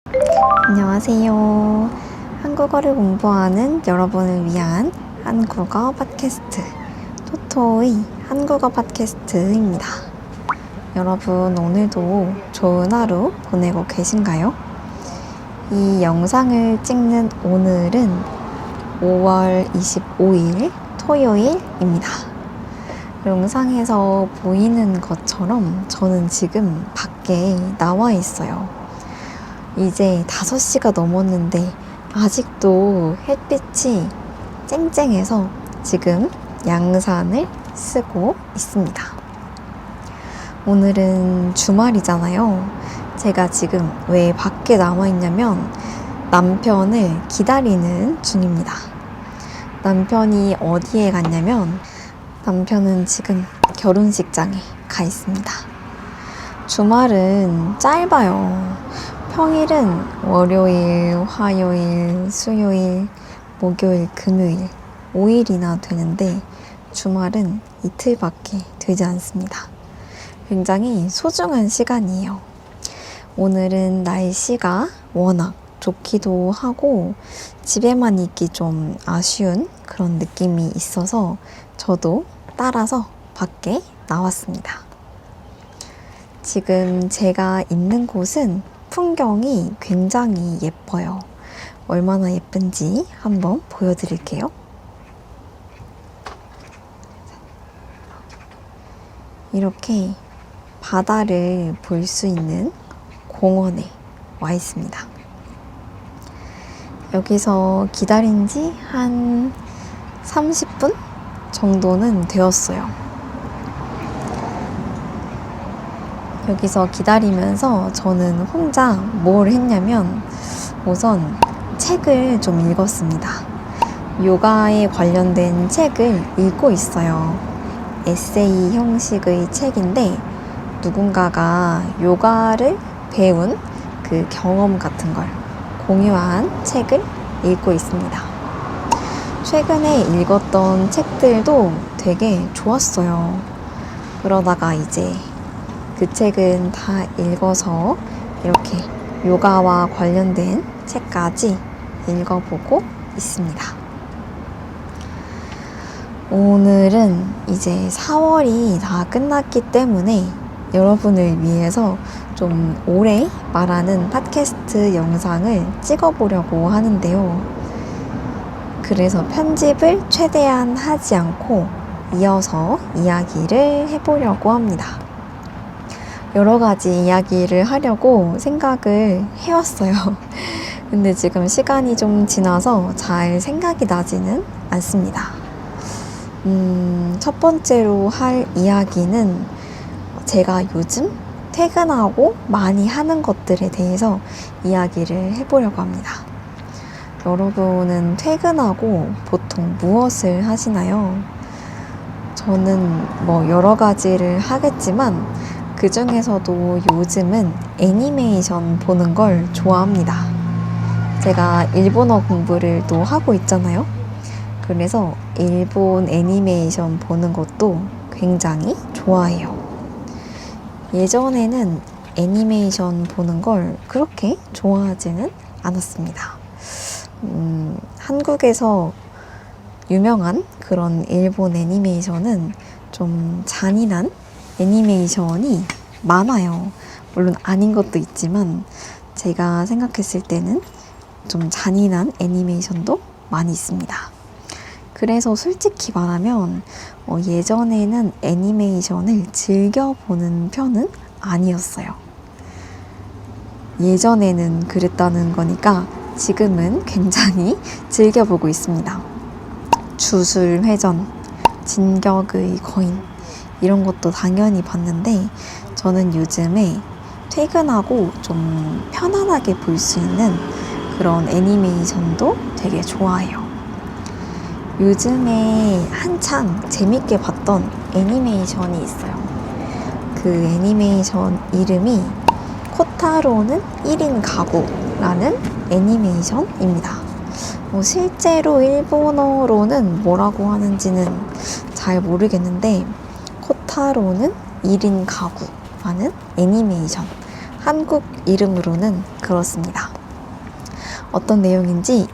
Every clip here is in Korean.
안녕하세요. 한국어를 공부하는 여러분을 위한 한국어 팟캐스트 토토의 한국어 팟캐스트입니다. 여러분 오늘도 좋은 하루 보내고 계신가요? 이 영상을 찍는 오늘은 5월 25일 토요일입니다. 영상에서 보이는 것처럼 저는 지금 밖에 나와 있어요. 이제 5시가 넘었는데 아직도 햇빛이 쨍쨍해서 지금 양산을 쓰고 있습니다. 오늘은 주말이잖아요. 제가 지금 왜 밖에 나와 있냐면 남편을 기다리는 중입니다. 남편이 어디에 갔냐면 남편은 지금 결혼식장에 가 있습니다. 주말은 짧아요. 평일은 월요일, 화요일, 수요일, 목요일, 금요일 5일이나 되는데 주말은 이틀밖에 되지 않습니다. 굉장히 소중한 시간이에요. 오늘은 날씨가 워낙 좋기도 하고 집에만 있기 좀 아쉬운 그런 느낌이 있어서 저도 따라서 밖에 나왔습니다. 지금 제가 있는 곳은 풍경이 굉장히 예뻐요. 얼마나 예쁜지 한번 보여드릴게요. 이렇게 바다를 볼 수 있는 공원에 와 있습니다. 여기서 기다린 지 한 30분 정도는 되었어요. 여기서 기다리면서 저는 혼자 뭘 했냐면 우선 책을 좀 읽었습니다. 요가에 관련된 책을 읽고 있어요. 에세이 형식의 책인데 누군가가 요가를 배운 그 경험 같은 걸 공유한 책을 읽고 있습니다. 최근에 읽었던 책들도 되게 좋았어요. 그러다가 이제 그 책은 다 읽어서 이렇게 요가와 관련된 책까지 읽어보고 있습니다. 오늘은 이제 4월이 다 끝났기 때문에 여러분을 위해서 좀 오래 말하는 팟캐스트 영상을 찍어보려고 하는데요. 그래서 편집을 최대한 하지 않고 이어서 이야기를 해보려고 합니다. 여러 가지 이야기를 하려고 생각을 해왔어요. 근데 지금 시간이 좀 지나서 잘 생각이 나지는 않습니다. 첫 번째로 할 이야기는 제가 요즘 퇴근하고 많이 하는 것들에 대해서 이야기를 해보려고 합니다. 여러분은 퇴근하고 보통 무엇을 하시나요? 저는 여러 가지를 하겠지만 그 중에서도 요즘은 애니메이션 보는 걸 좋아합니다. 제가 일본어 공부를 또 하고 있잖아요. 그래서 일본 애니메이션 보는 것도 굉장히 좋아해요. 예전에는 애니메이션 보는 걸 그렇게 좋아하지는 않았습니다. 한국에서 유명한 그런 일본 애니메이션은 좀 잔인한 애니메이션이 많아요. 물론 아닌 것도 있지만 제가 생각했을 때는 좀 잔인한 애니메이션도 많이 있습니다. 그래서 솔직히 말하면 예전에는 애니메이션을 즐겨보는 편은 아니었어요. 예전에는 그랬다는 거니까 지금은 굉장히 즐겨보고 있습니다. 주술회전, 진격의 거인 이런 것도 당연히 봤는데 저는 요즘에 퇴근하고 좀 편안하게 볼 수 있는 그런 애니메이션도 되게 좋아해요. 요즘에 한창 재밌게 봤던 애니메이션이 있어요. 그 애니메이션 이름이 코타로는 1인 가구라는 애니메이션입니다. 실제로 일본어로는 뭐라고 하는지는 잘 모르겠는데 코타로는 1인 가구라는 애니메이션, 한국 이름으로는 그렇습니다. 어떤 내용인지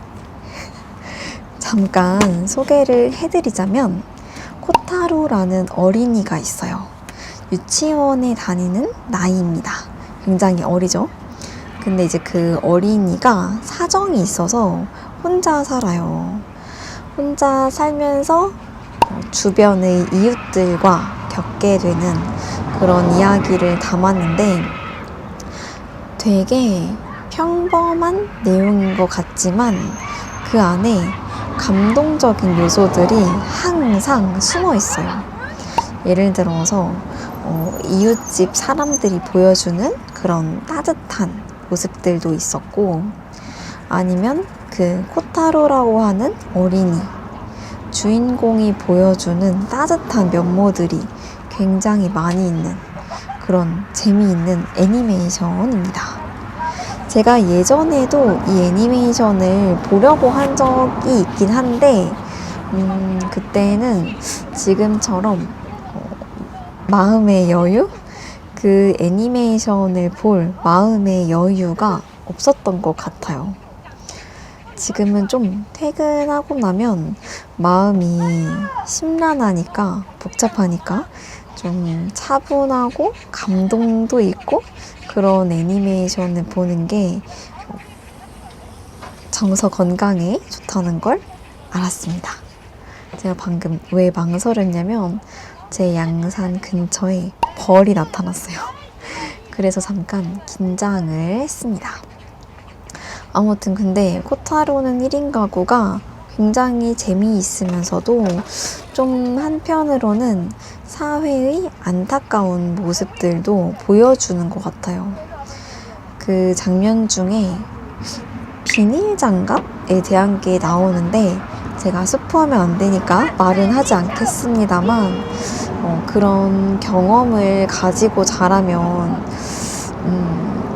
잠깐 소개를 해드리자면, 코타로라는 어린이가 있어요. 유치원에 다니는 나이입니다. 굉장히 어리죠? 근데 이제 그 어린이가 사정이 있어서 혼자 살아요. 혼자 살면서 주변의 이웃들과 겪게 되는 그런 이야기를 담았는데, 되게 평범한 내용인 것 같지만 그 안에 감동적인 요소들이 항상 숨어 있어요. 예를 들어서 이웃집 사람들이 보여주는 그런 따뜻한 모습들도 있었고, 아니면 그 코타로라고 하는 어린이 주인공이 보여주는 따뜻한 면모들이 굉장히 많이 있는 그런 재미있는 애니메이션입니다. 제가 예전에도 이 애니메이션을 보려고 한 적이 있긴 한데, 그때는 지금처럼 마음의 여유? 그 애니메이션을 볼 마음의 여유가 없었던 것 같아요. 지금은 좀 퇴근하고 나면 마음이 심란하니까, 복잡하니까 좀 차분하고 감동도 있고 그런 애니메이션을 보는 게 정서 건강에 좋다는 걸 알았습니다. 제가 방금 왜 망설였냐면 제 양산 근처에 벌이 나타났어요. 그래서 잠깐 긴장을 했습니다. 아무튼 근데 코타로는 1인 가구가 굉장히 재미있으면서도 좀 한편으로는 사회의 안타까운 모습들도 보여주는 것 같아요. 그 장면 중에 비닐 장갑에 대한 게 나오는데, 제가 스포하면 안 되니까 말은 하지 않겠습니다만, 그런 경험을 가지고 자라면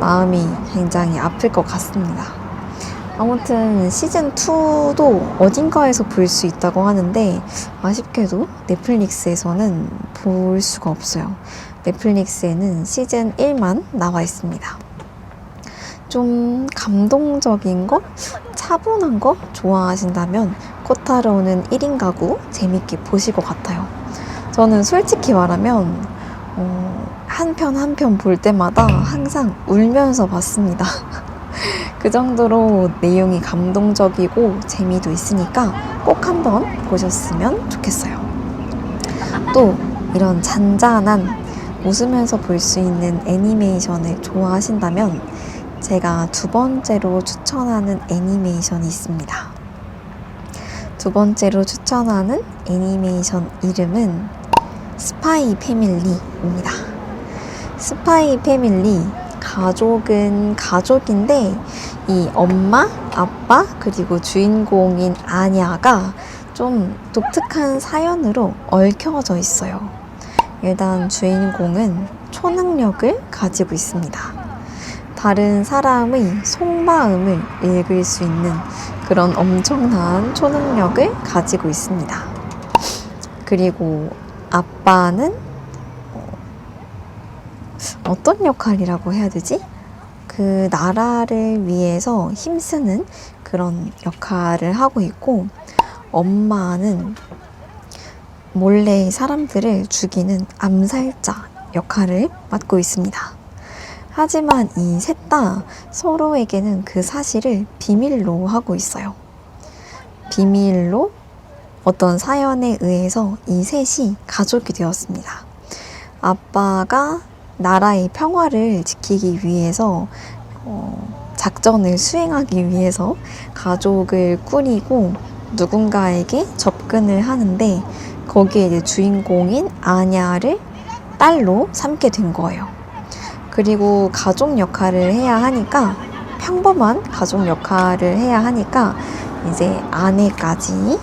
마음이 굉장히 아플 것 같습니다. 아무튼 시즌2도 어딘가에서 볼 수 있다고 하는데, 아쉽게도 넷플릭스에서는 볼 수가 없어요. 넷플릭스에는 시즌 1만 나와 있습니다. 좀 감동적인 거, 차분한 거 좋아하신다면 코타로는 1인 가구 재밌게 보실 것 같아요. 저는 솔직히 말하면 한 편 한 편 볼 때마다 항상 울면서 봤습니다. 그 정도로 내용이 감동적이고 재미도 있으니까 꼭 한번 보셨으면 좋겠어요. 또 이런 잔잔한 웃으면서 볼 수 있는 애니메이션을 좋아하신다면 제가 두 번째로 추천하는 애니메이션이 있습니다. 두 번째로 추천하는 애니메이션 이름은 스파이 패밀리입니다. 스파이 패밀리, 가족은 가족인데 이 엄마, 아빠, 그리고 주인공인 아냐가 좀 독특한 사연으로 얽혀져 있어요. 일단 주인공은 초능력을 가지고 있습니다. 다른 사람의 속마음을 읽을 수 있는 그런 엄청난 초능력을 가지고 있습니다. 그리고 아빠는 어떤 역할이라고 해야 되지? 그 나라를 위해서 힘쓰는 그런 역할을 하고 있고, 엄마는 몰래 사람들을 죽이는 암살자 역할을 맡고 있습니다. 하지만 이 셋 다 서로에게는 그 사실을 비밀로 하고 있어요. 비밀로 어떤 사연에 의해서 이 셋이 가족이 되었습니다. 아빠가 나라의 평화를 지키기 위해서 작전을 수행하기 위해서 가족을 꾸리고 누군가에게 접근을 하는데, 거기에 이제 주인공인 아냐를 딸로 삼게 된 거예요. 그리고 가족 역할을 해야 하니까, 평범한 가족 역할을 해야 하니까 이제 아내까지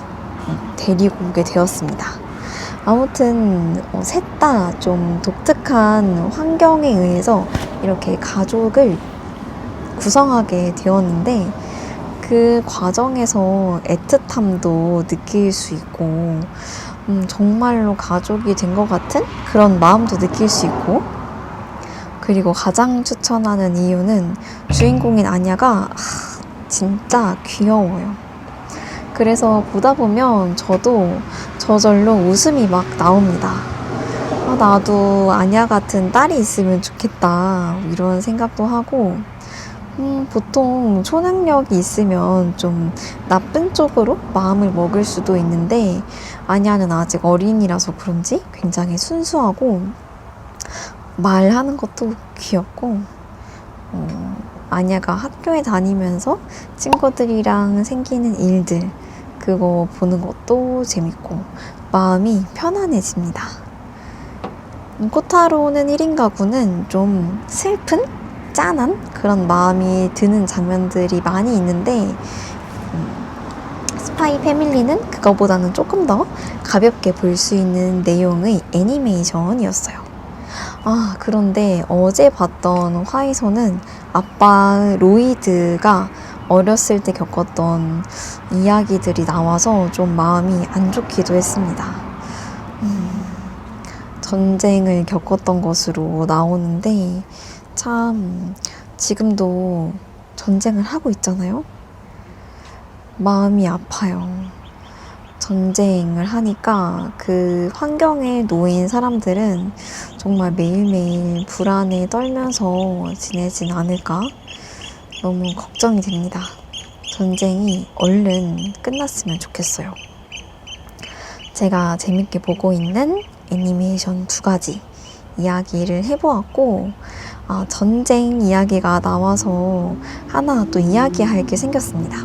데리고 오게 되었습니다. 아무튼 셋 다 좀 독특한 환경에 의해서 이렇게 가족을 구성하게 되었는데, 그 과정에서 애틋함도 느낄 수 있고 정말로 가족이 된 것 같은 그런 마음도 느낄 수 있고, 그리고 가장 추천하는 이유는 주인공인 아냐가 진짜 귀여워요. 그래서 보다 보면 저도 저절로 웃음이 막 나옵니다. 아, 나도 아냐 같은 딸이 있으면 좋겠다. 이런 생각도 하고, 보통 초능력이 있으면 좀 나쁜 쪽으로 마음을 먹을 수도 있는데, 아냐는 아직 어린이라서 그런지 굉장히 순수하고, 말하는 것도 귀엽고, 아냐가 학교에 다니면서 친구들이랑 생기는 일들, 그거 보는 것도 재밌고, 마음이 편안해집니다. 코타로는 1인 가구는 좀 슬픈? 짠한? 그런 마음이 드는 장면들이 많이 있는데, 스파이 패밀리는 그거보다는 조금 더 가볍게 볼 수 있는 내용의 애니메이션이었어요. 아, 그런데 어제 봤던 화이소는 아빠 로이드가 어렸을 때 겪었던 이야기들이 나와서 좀 마음이 안 좋기도 했습니다. 전쟁을 겪었던 것으로 나오는데 참 지금도 전쟁을 하고 있잖아요. 마음이 아파요. 전쟁을 하니까 그 환경에 놓인 사람들은 정말 매일매일 불안에 떨면서 지내진 않을까 너무 걱정이 됩니다. 전쟁이 얼른 끝났으면 좋겠어요. 제가 재밌게 보고 있는 애니메이션 2가지 이야기를 해보았고, 전쟁 이야기가 나와서 하나 또 이야기할 게 생겼습니다.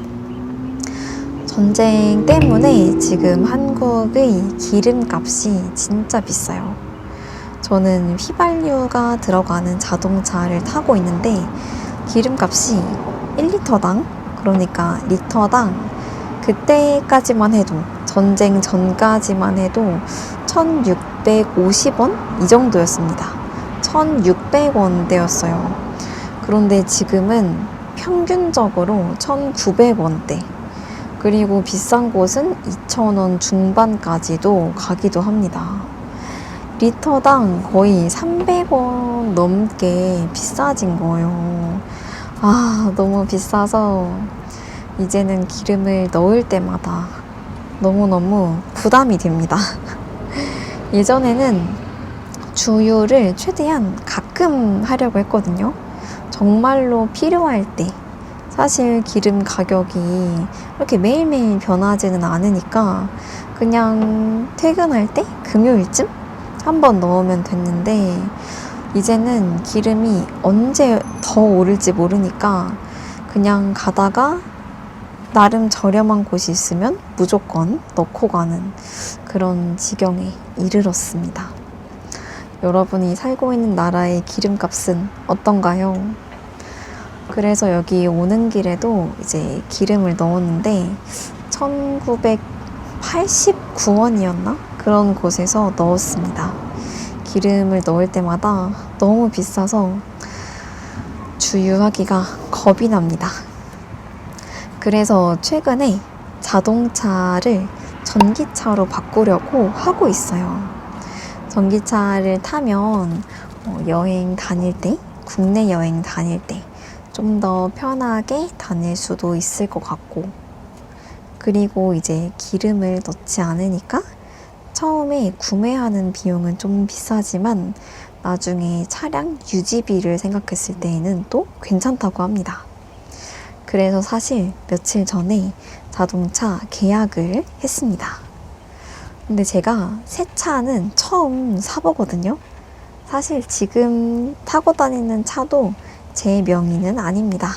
전쟁 때문에 지금 한국의 기름값이 진짜 비싸요. 저는 휘발유가 들어가는 자동차를 타고 있는데 기름값이 1리터당, 그러니까 리터당 그때까지만 해도, 전쟁 전까지만 해도 1,650원? 이 정도였습니다. 1,600원대였어요. 그런데 지금은 평균적으로 1,900원대. 그리고 비싼 곳은 2,000원 중반까지도 가기도 합니다. 리터당 거의 300원 넘게 비싸진 거예요. 아, 너무 비싸서 이제는 기름을 넣을 때마다 너무너무 부담이 됩니다. 예전에는 주유를 최대한 가끔 하려고 했거든요. 정말로 필요할 때. 사실 기름 가격이 이렇게 매일매일 변하지는 않으니까 그냥 퇴근할 때 금요일쯤 한번 넣으면 됐는데, 이제는 기름이 언제 더 오를지 모르니까 그냥 가다가 나름 저렴한 곳이 있으면 무조건 넣고 가는 그런 지경에 이르렀습니다. 여러분이 살고 있는 나라의 기름값은 어떤가요? 그래서 여기 오는 길에도 이제 기름을 넣었는데 1989원이었나? 그런 곳에서 넣었습니다. 기름을 넣을 때마다 너무 비싸서 주유하기가 겁이 납니다. 그래서 최근에 자동차를 전기차로 바꾸려고 하고 있어요. 전기차를 타면 여행 다닐 때, 국내 여행 다닐 때 좀 더 편하게 다닐 수도 있을 것 같고, 그리고 이제 기름을 넣지 않으니까 처음에 구매하는 비용은 좀 비싸지만 나중에 차량 유지비를 생각했을 때에는 또 괜찮다고 합니다. 그래서 사실 며칠 전에 자동차 계약을 했습니다. 근데 제가 새 차는 처음 사보거든요. 사실 지금 타고 다니는 차도 제 명의는 아닙니다.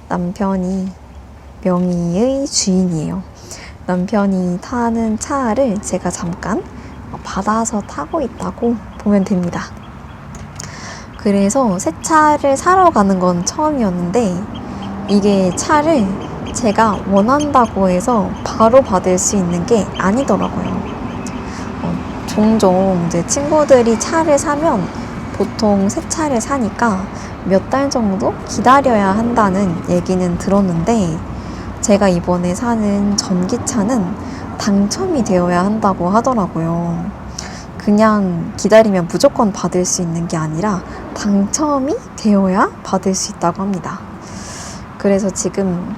남편이 명의의 주인이에요. 남편이 타는 차를 제가 잠깐 받아서 타고 있다고 보면 됩니다. 그래서 새 차를 사러 가는 건 처음이었는데, 이게 차를 제가 원한다고 해서 바로 받을 수 있는 게 아니더라고요. 종종 이제 친구들이 차를 사면 보통 새 차를 사니까 몇 달 정도 기다려야 한다는 얘기는 들었는데, 제가 이번에 사는 전기차는 당첨이 되어야 한다고 하더라고요. 그냥 기다리면 무조건 받을 수 있는 게 아니라 당첨이 되어야 받을 수 있다고 합니다. 그래서 지금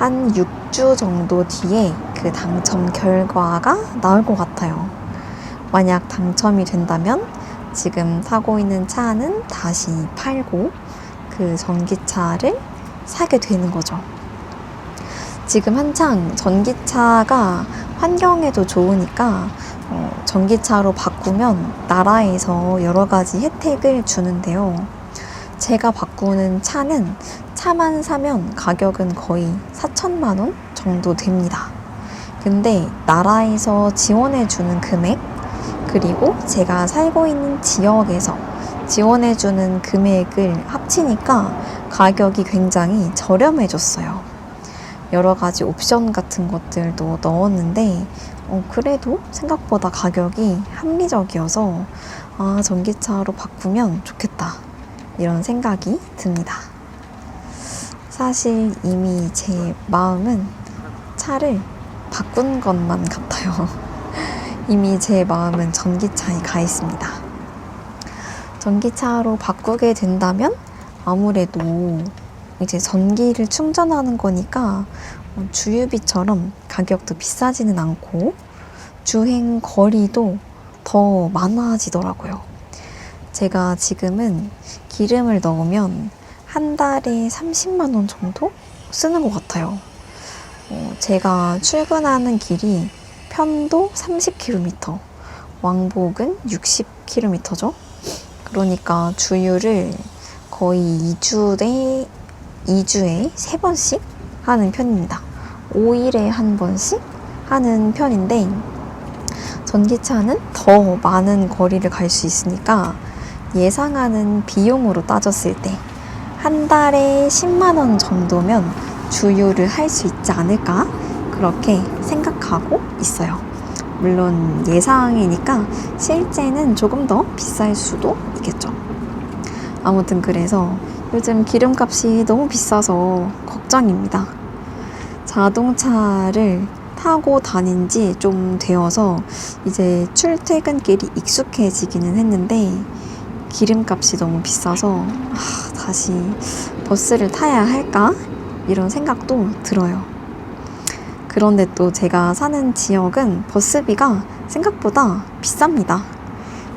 한 6주 정도 뒤에 그 당첨 결과가 나올 것 같아요. 만약 당첨이 된다면 지금 사고 있는 차는 다시 팔고 그 전기차를 사게 되는 거죠. 지금 한창 전기차가 환경에도 좋으니까 전기차로 바꾸면 나라에서 여러 가지 혜택을 주는데요. 제가 바꾸는 차는 차만 사면 가격은 거의 4천만 원 정도 됩니다. 근데 나라에서 지원해주는 금액, 그리고 제가 살고 있는 지역에서 지원해주는 금액을 합치니까 가격이 굉장히 저렴해졌어요. 여러 가지 옵션 같은 것들도 넣었는데 그래도 생각보다 가격이 합리적이어서 전기차로 바꾸면 좋겠다 이런 생각이 듭니다. 사실 이미 제 마음은 차를 바꾼 것만 같아요. 이미 제 마음은 전기차에 가 있습니다. 전기차로 바꾸게 된다면 아무래도 이제 전기를 충전하는 거니까 주유비처럼 가격도 비싸지는 않고 주행 거리도 더 많아지더라고요. 제가 지금은 기름을 넣으면 한 달에 30만 원 정도 쓰는 것 같아요. 제가 출근하는 길이 편도 30km, 왕복은 60km죠. 그러니까 주유를 거의 2주에 3번씩 하는 편입니다. 5일에 한 번씩 하는 편인데 전기차는 더 많은 거리를 갈 수 있으니까 예상하는 비용으로 따졌을 때 한 달에 10만 원 정도면 주유를 할 수 있지 않을까 그렇게 생각하고 있어요. 물론 예상이니까 실제는 조금 더 비쌀 수도 있겠죠. 아무튼 그래서 요즘 기름값이 너무 비싸서 걱정입니다. 자동차를 타고 다닌 지 좀 되어서 이제 출퇴근길이 익숙해지기는 했는데 기름값이 너무 비싸서 다시 버스를 타야 할까? 이런 생각도 들어요. 그런데 또 제가 사는 지역은 버스비가 생각보다 비쌉니다.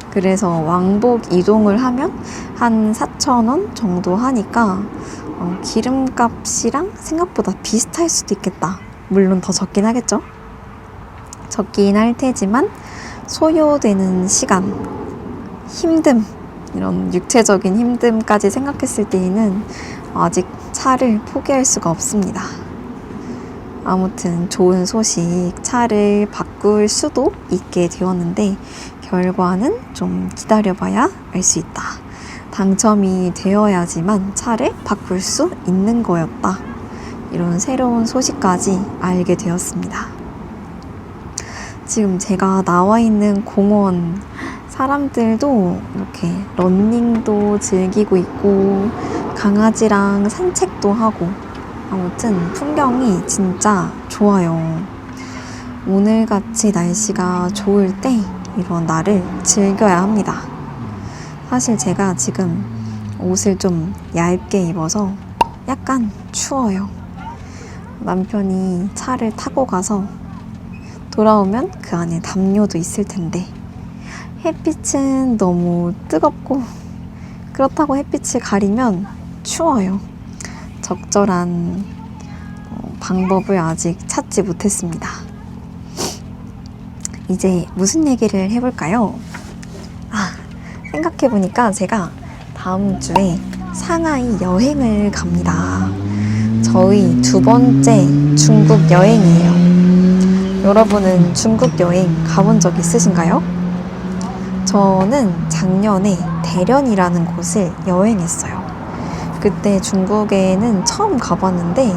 그래서 왕복 이동을 하면 한 4,000원 정도 하니까 기름값이랑 생각보다 비슷할 수도 있겠다. 물론 더 적긴 하겠죠? 적긴 할 테지만 소요되는 시간, 힘듦, 이런 육체적인 힘듦까지 생각했을 때에는 아직 차를 포기할 수가 없습니다. 아무튼 좋은 소식, 차를 바꿀 수도 있게 되었는데 결과는 좀 기다려봐야 알 수 있다. 당첨이 되어야지만 차를 바꿀 수 있는 거였다. 이런 새로운 소식까지 알게 되었습니다. 지금 제가 나와 있는 공원 사람들도 이렇게 러닝도 즐기고 있고 강아지랑 산책도 하고 아무튼 풍경이 진짜 좋아요. 오늘같이 날씨가 좋을 때 이런 날을 즐겨야 합니다. 사실 제가 지금 옷을 좀 얇게 입어서 약간 추워요. 남편이 차를 타고 가서 돌아오면 그 안에 담요도 있을 텐데 햇빛은 너무 뜨겁고 그렇다고 햇빛을 가리면 추워요. 적절한 방법을 아직 찾지 못했습니다. 이제 무슨 얘기를 해볼까요? 생각해보니까 제가 다음 주에 상하이 여행을 갑니다. 저희 2번째 중국 여행이에요. 여러분은 중국 여행 가본 적 있으신가요? 저는 작년에 대련이라는 곳을 여행했어요. 그때 중국에는 처음 가봤는데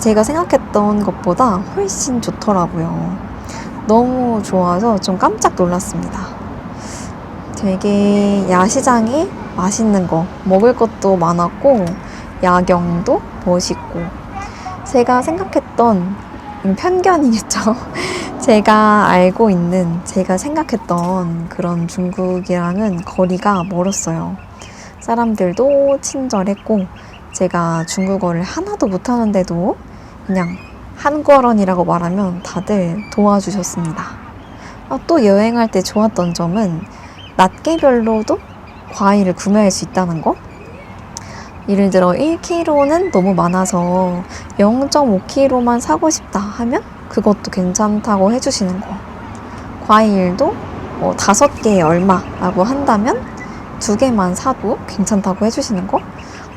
제가 생각했던 것보다 훨씬 좋더라고요. 너무 좋아서 좀 깜짝 놀랐습니다. 되게 야시장에 맛있는 거, 먹을 것도 많았고 야경도 멋있고 제가 생각했던 편견이겠죠. 제가 알고 있는, 제가 생각했던 그런 중국이랑은 거리가 멀었어요. 사람들도 친절했고 제가 중국어를 하나도 못하는데도 그냥 한국어론이라고 말하면 다들 도와주셨습니다. 또 여행할 때 좋았던 점은 낱개별로도 과일을 구매할 수 있다는 거? 예를 들어 1kg는 너무 많아서 0.5kg만 사고 싶다 하면 그것도 괜찮다고 해주시는 거. 과일도 5개에 얼마라고 한다면 2개만 사도 괜찮다고 해주시는 거.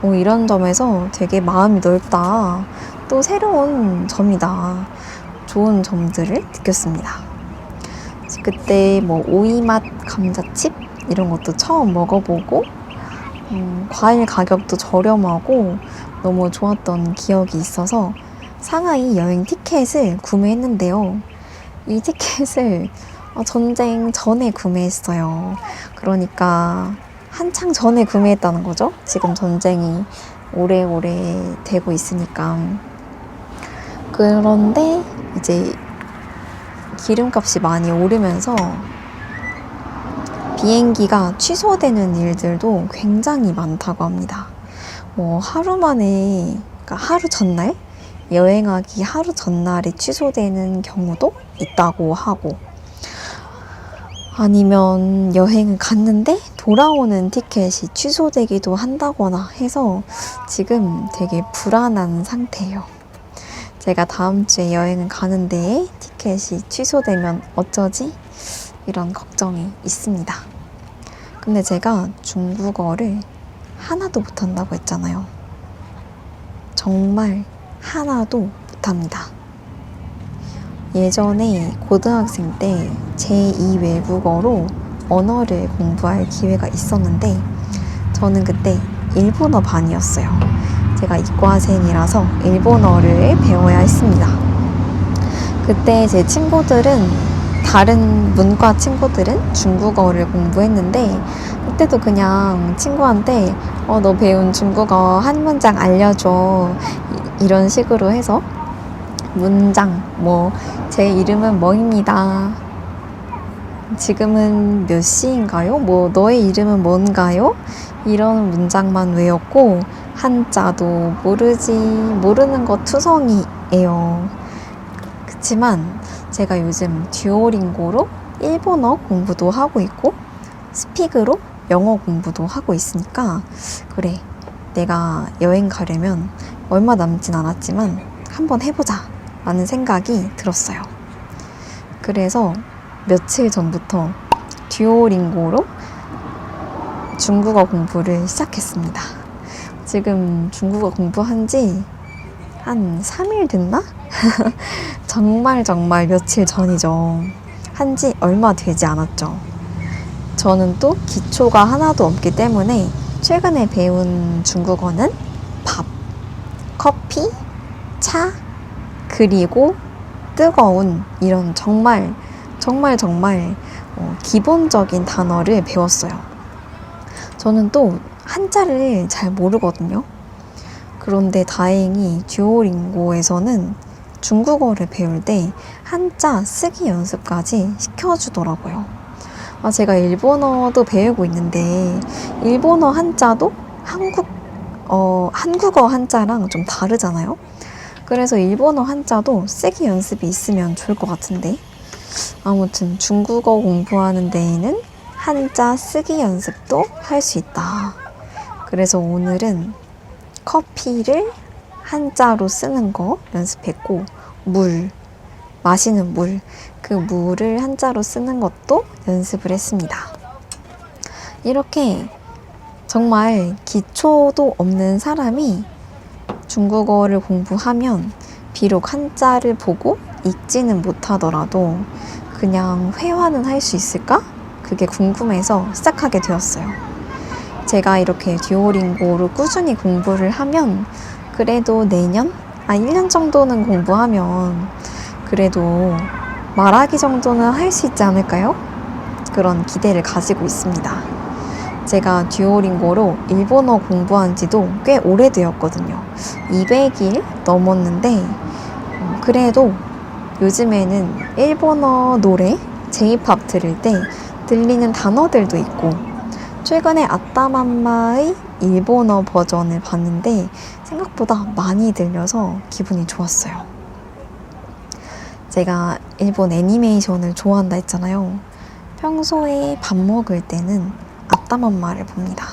이런 점에서 되게 마음이 넓다. 또 새로운 점이다. 좋은 점들을 느꼈습니다. 그때 오이맛 감자칩 이런 것도 처음 먹어보고 과일 가격도 저렴하고 너무 좋았던 기억이 있어서 상하이 여행 티켓을 구매했는데요. 이 티켓을 전쟁 전에 구매했어요. 그러니까 한창 전에 구매했다는 거죠. 지금 전쟁이 오래오래 되고 있으니까. 그런데 이제 기름값이 많이 오르면서 비행기가 취소되는 일들도 굉장히 많다고 합니다. 하루 만에, 그러니까 하루 전날? 여행하기 하루 전날에 취소되는 경우도 있다고 하고, 아니면 여행을 갔는데 돌아오는 티켓이 취소되기도 한다거나 해서 지금 되게 불안한 상태예요. 제가 다음 주에 여행을 가는데 티켓이 취소되면 어쩌지? 이런 걱정이 있습니다. 근데 제가 중국어를 하나도 못한다고 했잖아요. 정말 하나도 못합니다. 예전에 고등학생 때 제2 외국어로 언어를 공부할 기회가 있었는데 저는 그때 일본어 반이었어요. 제가 이과생이라서 일본어를 배워야 했습니다. 그때 제 친구들은, 다른 문과 친구들은 중국어를 공부했는데 그때도 그냥 친구한테 너 배운 중국어 한 문장 알려줘 이런 식으로 해서 문장, 제 이름은 뭐입니다. 지금은 몇 시인가요? 너의 이름은 뭔가요? 이런 문장만 외웠고 한자도 모르는 거 투성이에요. 그치만 제가 요즘 듀오링고로 일본어 공부도 하고 있고 스픽으로 영어 공부도 하고 있으니까 그래, 내가 여행 가려면 얼마 남진 않았지만 한번 해보자 라는 생각이 들었어요. 그래서 며칠 전부터 듀오링고로 중국어 공부를 시작했습니다. 지금 중국어 공부한 지 한 3일 됐나? 정말 며칠 전이죠. 한지 얼마 되지 않았죠. 저는 또 기초가 하나도 없기 때문에 최근에 배운 중국어는 밥, 커피, 차, 그리고 뜨거운 이런 정말 기본적인 단어를 배웠어요. 저는 또 한자를 잘 모르거든요. 그런데 다행히 듀오링고에서는 중국어를 배울 때 한자 쓰기 연습까지 시켜주더라고요. 제가 일본어도 배우고 있는데 일본어 한자도 한국어 한자랑 좀 다르잖아요. 그래서 일본어 한자도 쓰기 연습이 있으면 좋을 것 같은데, 아무튼 중국어 공부하는 데에는 한자 쓰기 연습도 할 수 있다. 그래서 오늘은 커피를 한자로 쓰는 거 연습했고, 마시는 물, 그 물을 한자로 쓰는 것도 연습을 했습니다. 이렇게 정말 기초도 없는 사람이 중국어를 공부하면 비록 한자를 보고 읽지는 못하더라도 그냥 회화는 할 수 있을까? 그게 궁금해서 시작하게 되었어요. 제가 이렇게 듀오링고로 꾸준히 공부를 하면 그래도 1년 정도는 공부하면 그래도 말하기 정도는 할 수 있지 않을까요? 그런 기대를 가지고 있습니다. 제가 듀오링고로 일본어 공부한 지도 꽤 오래되었거든요. 200일 넘었는데 그래도 요즘에는 일본어 노래, J-pop 들을 때 들리는 단어들도 있고 최근에 아따맘마의 일본어 버전을 봤는데 생각보다 많이 들려서 기분이 좋았어요. 제가 일본 애니메이션을 좋아한다 했잖아요. 평소에 밥 먹을 때는 아따맘마를 봅니다.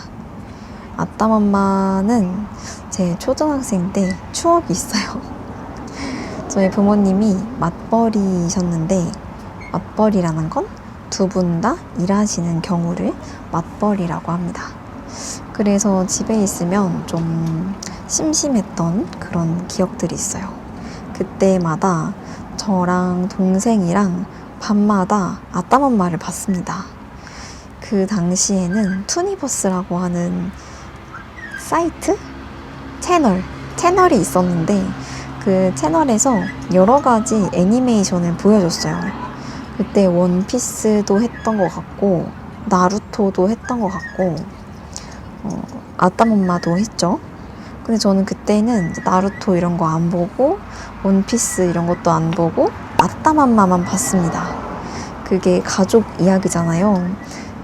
아따맘마는 제 초등학생 때 추억이 있어요. 저희 부모님이 맞벌이셨는데 맞벌이라는 건 두 분 다 일하시는 경우를 맞벌이라고 합니다. 그래서 집에 있으면 좀 심심했던 그런 기억들이 있어요. 그때마다 저랑 동생이랑 밤마다 아따맘마를 봤습니다. 그 당시에는 투니버스라고 하는 사이트? 채널이 있었는데 그 채널에서 여러 가지 애니메이션을 보여줬어요. 그때 원피스도 했던 것 같고 나루토도 했던 것 같고 아따맘마도 했죠. 근데 저는 그때는 나루토 이런 거 안 보고 원피스 이런 것도 안 보고 아따맘마만 봤습니다. 그게 가족 이야기잖아요.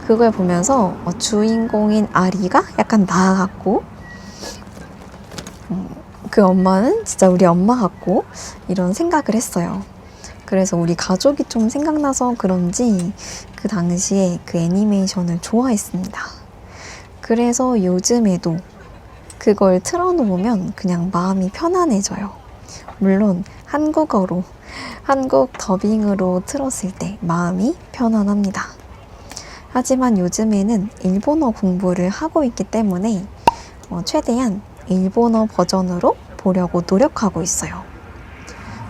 그걸 보면서 주인공인 아리가 약간 나 같고 그 엄마는 진짜 우리 엄마 같고 이런 생각을 했어요. 그래서 우리 가족이 좀 생각나서 그런지 그 당시에 그 애니메이션을 좋아했습니다. 그래서 요즘에도 그걸 틀어놓으면 그냥 마음이 편안해져요. 물론 한국어로, 한국 더빙으로 틀었을 때 마음이 편안합니다. 하지만 요즘에는 일본어 공부를 하고 있기 때문에 최대한 일본어 버전으로 보려고 노력하고 있어요.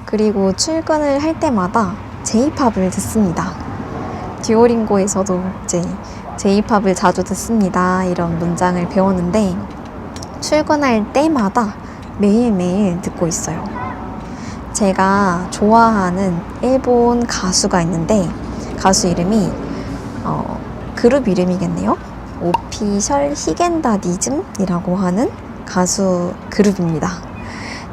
그리고 출근을 할 때마다 J-팝을 듣습니다. 듀오링고에서도 이제 J-팝을 자주 듣습니다. 이런 문장을 배웠는데 출근할 때마다 매일매일 듣고 있어요. 제가 좋아하는 일본 가수가 있는데 가수 이름이 그룹 이름이겠네요. 오피셜 히겐다디즘이라고 하는 가수 그룹입니다.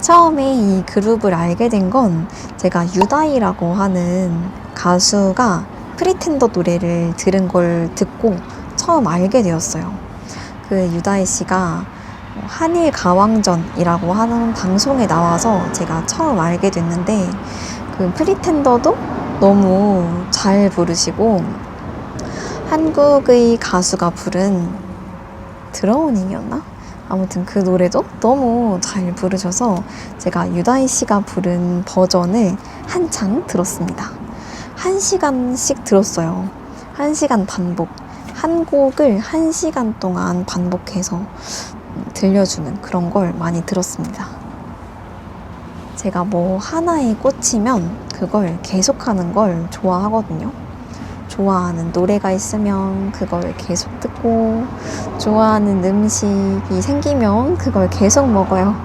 처음에 이 그룹을 알게 된 건 제가 유다이라고 하는 가수가 프리텐더 노래를 들은 걸 듣고 처음 알게 되었어요. 그 유다이 씨가 한일 가왕전이라고 하는 방송에 나와서 제가 처음 알게 됐는데 그 프리텐더도 너무 잘 부르시고 한국의 가수가 부른 드러우닝이었나? 아무튼 그 노래도 너무 잘 부르셔서 제가 유다이 씨가 부른 버전을 한창 들었습니다. 1시간씩 들었어요. 1시간 반복. 한 곡을 1시간 동안 반복해서 들려주는 그런 걸 많이 들었습니다. 제가 뭐 하나에 꽂히면 그걸 계속하는 걸 좋아하거든요. 좋아하는 노래가 있으면 그걸 계속 듣고 좋아하는 음식이 생기면 그걸 계속 먹어요.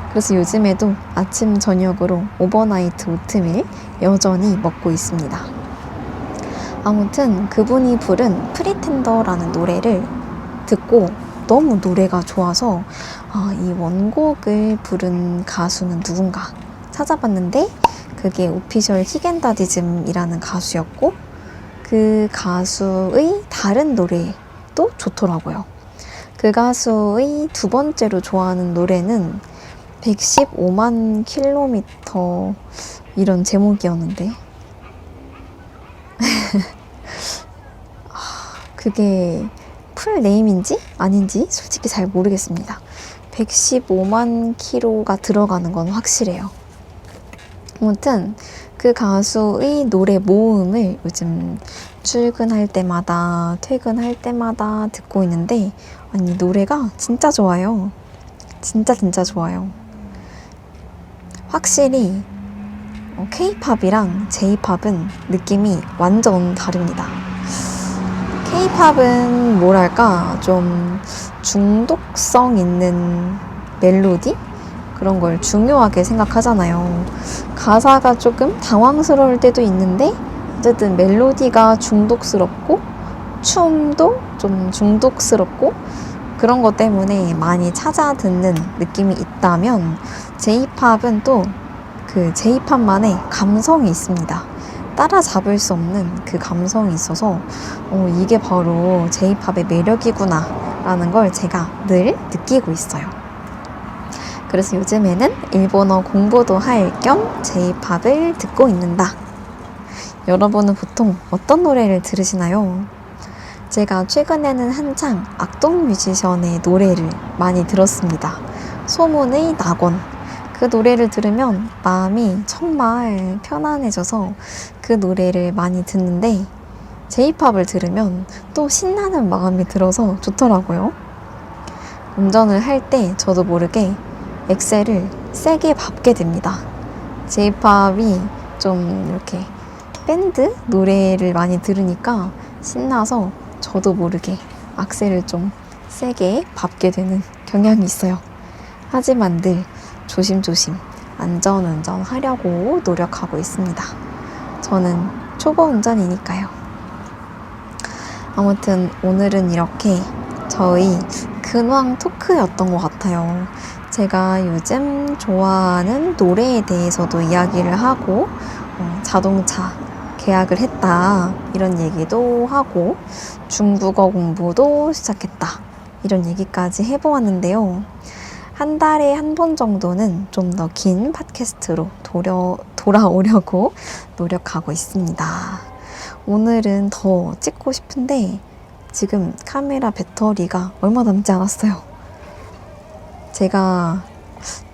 그래서 요즘에도 아침 저녁으로 오버나이트 오트밀 여전히 먹고 있습니다. 아무튼 그분이 부른 프리텐더라는 노래를 듣고 너무 노래가 좋아서 이 원곡을 부른 가수는 누군가 찾아봤는데 그게 오피셜 히겐다디즘이라는 가수였고 그 가수의 다른 노래도 좋더라고요. 그 가수의 두 번째로 좋아하는 노래는 115만 킬로미터 이런 제목이었는데 그게 풀 네임인지 아닌지 솔직히 잘 모르겠습니다. 115만 킬로가 들어가는 건 확실해요. 아무튼 그 가수의 노래 모음을 요즘 출근할 때마다 퇴근할 때마다 듣고 있는데 아니 노래가 진짜 좋아요. 진짜 좋아요. 확실히 K-팝이랑 J-팝은 느낌이 완전 다릅니다. K-팝은 뭐랄까 좀 중독성 있는 멜로디? 그런 걸 중요하게 생각하잖아요. 가사가 조금 당황스러울 때도 있는데 어쨌든 멜로디가 중독스럽고 춤도 좀 중독스럽고 그런 것 때문에 많이 찾아 듣는 느낌이 있다면 J-팝은 또 그 J-팝만의 감성이 있습니다. 따라잡을 수 없는 그 감성이 있어서 이게 바로 J-팝의 매력이구나 라는 걸 제가 늘 느끼고 있어요. 그래서 요즘에는 일본어 공부도 할 겸 J-팝을 듣고 있는다. 여러분은 보통 어떤 노래를 들으시나요? 제가 최근에는 한창 악동 뮤지션의 노래를 많이 들었습니다. 소문의 낙원. 그 노래를 들으면 마음이 정말 편안해져서 그 노래를 많이 듣는데 J-팝을 들으면 또 신나는 마음이 들어서 좋더라고요. 운전을 할 때 저도 모르게 엑셀을 세게 밟게 됩니다. J-팝이 좀 이렇게 밴드 노래를 많이 들으니까 신나서 저도 모르게 악셀을 좀 세게 밟게 되는 경향이 있어요. 하지만 늘 조심조심 안전운전 하려고 노력하고 있습니다. 저는 초보 운전이니까요. 아무튼 오늘은 이렇게 저희 근황 토크였던 것 같아요. 제가 요즘 좋아하는 노래에 대해서도 이야기를 하고 자동차 계약을 했다 이런 얘기도 하고 중국어 공부도 시작했다 이런 얘기까지 해보았는데요. 한 달에 한 번 정도는 좀 더 긴 팟캐스트로 돌아오려고 노력하고 있습니다. 오늘은 더 찍고 싶은데 지금 카메라 배터리가 얼마 남지 않았어요. 제가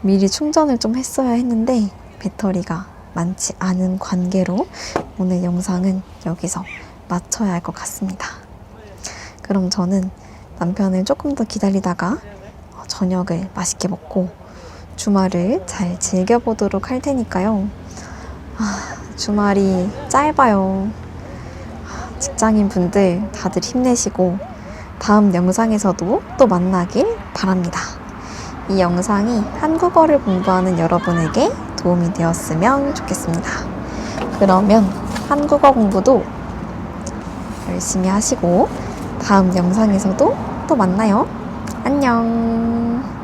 미리 충전을 좀 했어야 했는데 배터리가 많지 않은 관계로 오늘 영상은 여기서 마쳐야 할 것 같습니다. 그럼 저는 남편을 조금 더 기다리다가 저녁을 맛있게 먹고 주말을 잘 즐겨보도록 할 테니까요. 주말이 짧아요. 직장인 분들 다들 힘내시고 다음 영상에서도 또 만나길 바랍니다. 이 영상이 한국어를 공부하는 여러분에게 도움이 되었으면 좋겠습니다. 그러면 한국어 공부도 열심히 하시고 다음 영상에서도 또 만나요. 안녕.